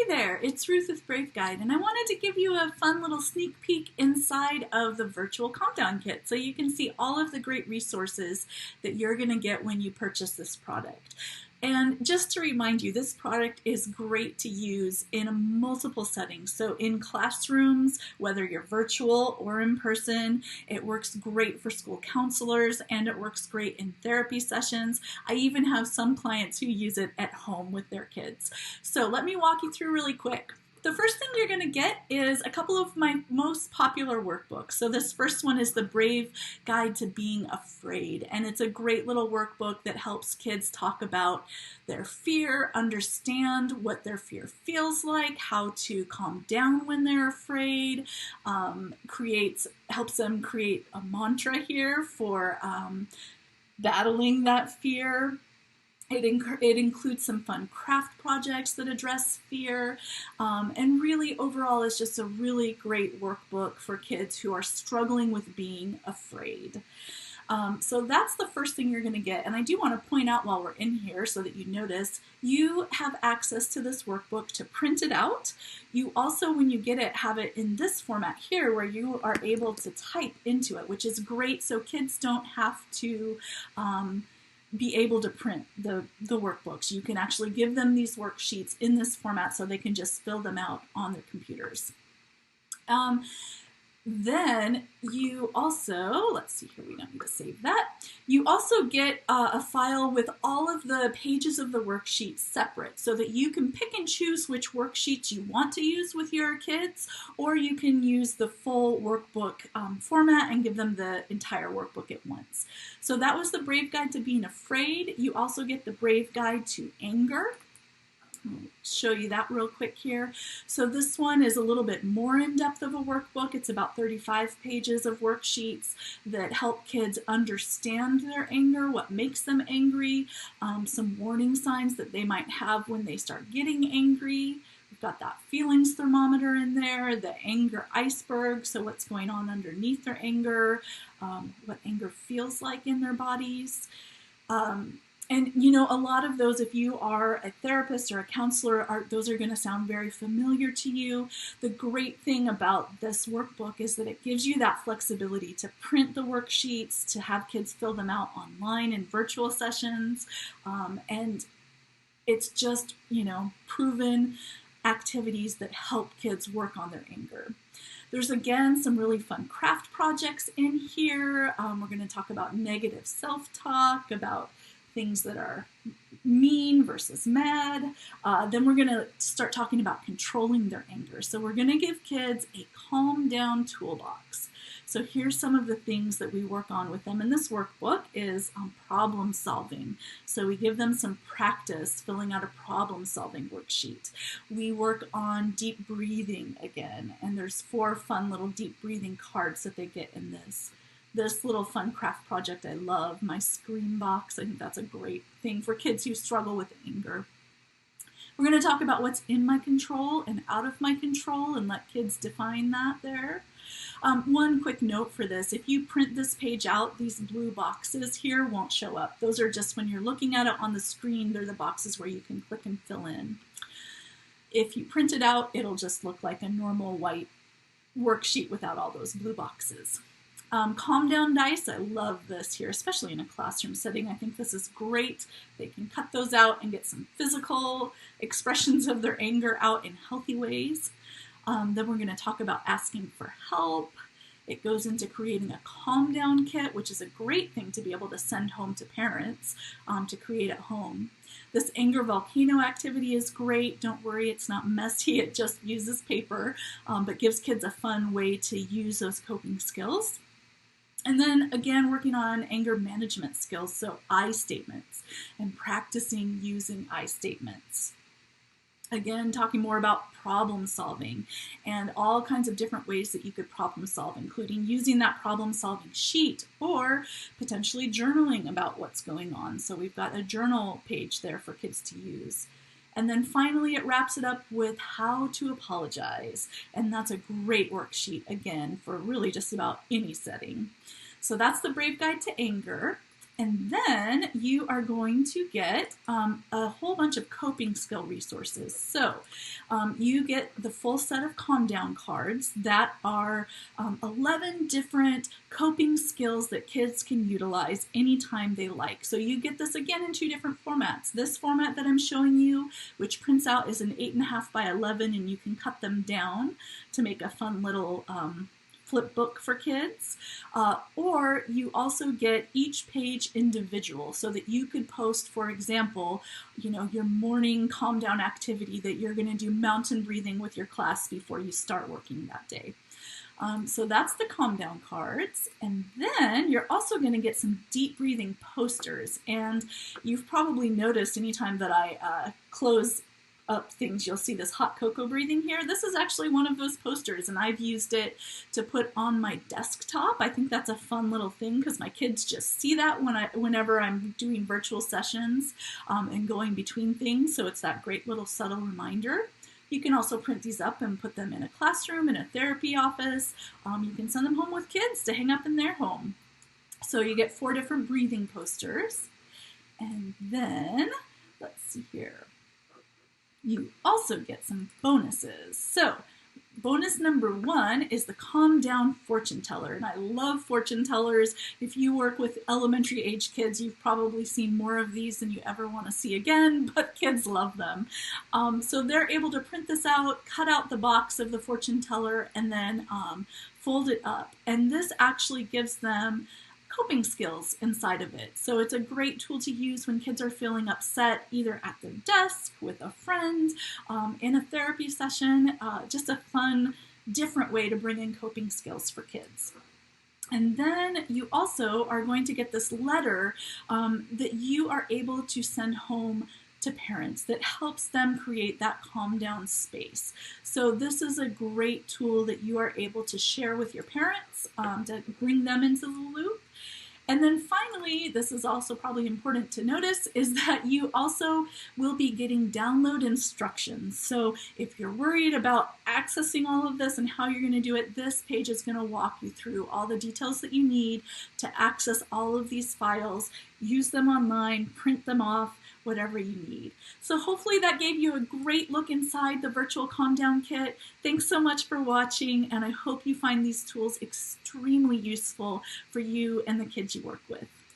Hey there, it's Ruth with Brave Guide, and I wanted to give you a fun little sneak peek inside of the virtual calm down kit so you can see all of the great resources that you're going to get when you purchase this product. And just to remind you, this product is great to use in multiple settings. So in classrooms, whether you're virtual or in person, it works great for school counselors and it works great in therapy sessions. I even have some clients who use it at home with their kids. So let me walk you through really quick. The first thing you're going to get is a couple of my most popular workbooks. So this first one is the Brave Guide to Being Afraid, and it's a great little workbook that helps kids talk about their fear, understand what their fear feels like, how to calm down when they're afraid, helps them create a mantra here for battling that fear. It includes some fun craft projects that address fear, and really overall is just a really great workbook for kids who are struggling with being afraid. So that's the first thing you're going to get. And I do want to point out while we're in here so that you notice, you have access to this workbook to print it out. You also, when you get it, have it in this format here where you are able to type into it, which is great so kids don't have to be able to print the workbooks. You can actually give them these worksheets in this format so they can just fill them out on their computers. Then you also, let's see here, we don't need to save that. You also get a file with all of the pages of the worksheet separate so that you can pick and choose which worksheets you want to use with your kids, or you can use the full workbook format and give them the entire workbook at once. So that was the Brave Guide to Being Afraid. You also get the Brave Guide to Anger. I'll show you that real quick here. So this one is a little bit more in depth of a workbook. It's about 35 pages of worksheets that help kids understand their anger, what makes them angry, some warning signs that they might have when they start getting angry. We've got that feelings thermometer in there, the anger iceberg, so what's going on underneath their anger, what anger feels like in their bodies. And you know, a lot of those, if you are a therapist or a counselor, those are going to sound very familiar to you. The great thing about this workbook is that it gives you that flexibility to print the worksheets, to have kids fill them out online in virtual sessions, and it's just, you know, proven activities that help kids work on their anger. There's again some really fun craft projects in here. We're going to talk about negative self-talk, about things that are mean versus mad. Then we're going to start talking about controlling their anger. So we're going to give kids a calm down toolbox. So here's some of the things that we work on with them in this workbook is problem solving. So we give them some practice filling out a problem solving worksheet. We work on deep breathing again, and there's 4 fun little deep breathing cards that they get in this. This little fun craft project I love, my scream box. I think that's a great thing for kids who struggle with anger. We're going to talk about what's in my control and out of my control and let kids define that there. One quick note for this, if you print this page out, these blue boxes here won't show up. Those are just when you're looking at it on the screen, they're the boxes where you can click and fill in. If you print it out, it'll just look like a normal white worksheet without all those blue boxes. Calm down dice, I love this here, especially in a classroom setting. I think this is great. They can cut those out and get some physical expressions of their anger out in healthy ways. Then we're going to talk about asking for help. It goes into creating a calm down kit, which is a great thing to be able to send home to parents to create at home. This anger volcano activity is great. Don't worry, it's not messy. It just uses paper, but gives kids a fun way to use those coping skills. And then again, working on anger management skills, so I statements and practicing using I statements. Again, talking more about problem solving and all kinds of different ways that you could problem solve, including using that problem solving sheet or potentially journaling about what's going on. So we've got a journal page there for kids to use. And then finally, it wraps it up with how to apologize. And that's a great worksheet, again, for really just about any setting. So that's the Brave Guide to Anger. And then you are going to get a whole bunch of coping skill resources. So you get the full set of calm down cards that are 11 different coping skills that kids can utilize anytime they like. So you get this again in 2 different formats. This format that I'm showing you, which prints out, is an 8.5 by 11, and you can cut them down to make a fun little flip book for kids, or you also get each page individual so that you could post, for example, your morning calm down activity that you're going to do mountain breathing with your class before you start working that day. So that's the calm down cards. And then you're also going to get some deep breathing posters. And you've probably noticed anytime that I close up things, you'll see this hot cocoa breathing here. This is actually one of those posters, and I've used it to put on my desktop. I think that's a fun little thing because my kids just see that whenever I'm doing virtual sessions and going between things. So it's that great little subtle reminder. You can also print these up and put them in a classroom, in a therapy office. You can send them home with kids to hang up in their home. So you get 4 different breathing posters. And then, let's see here. You also get some bonuses. So bonus number 1 is the Calm Down Fortune Teller. And I love fortune tellers. If you work with elementary age kids, you've probably seen more of these than you ever want to see again, but kids love them. So they're able to print this out, cut out the box of the fortune teller, and then fold it up. And this actually gives them coping skills inside of it. So it's a great tool to use when kids are feeling upset, either at their desk, with a friend, in a therapy session, just a fun, different way to bring in coping skills for kids. And then you also are going to get this letter that you are able to send home to parents that helps them create that calm down space. So this is a great tool that you are able to share with your parents to bring them into the loop. And then finally, this is also probably important to notice, is that you also will be getting download instructions. So if you're worried about accessing all of this and how you're going to do it, this page is going to walk you through all the details that you need to access all of these files, use them online, print them off, whatever you need. So hopefully that gave you a great look inside the virtual Calm Down Kit. Thanks so much for watching, and I hope you find these tools extremely useful for you and the kids you work with.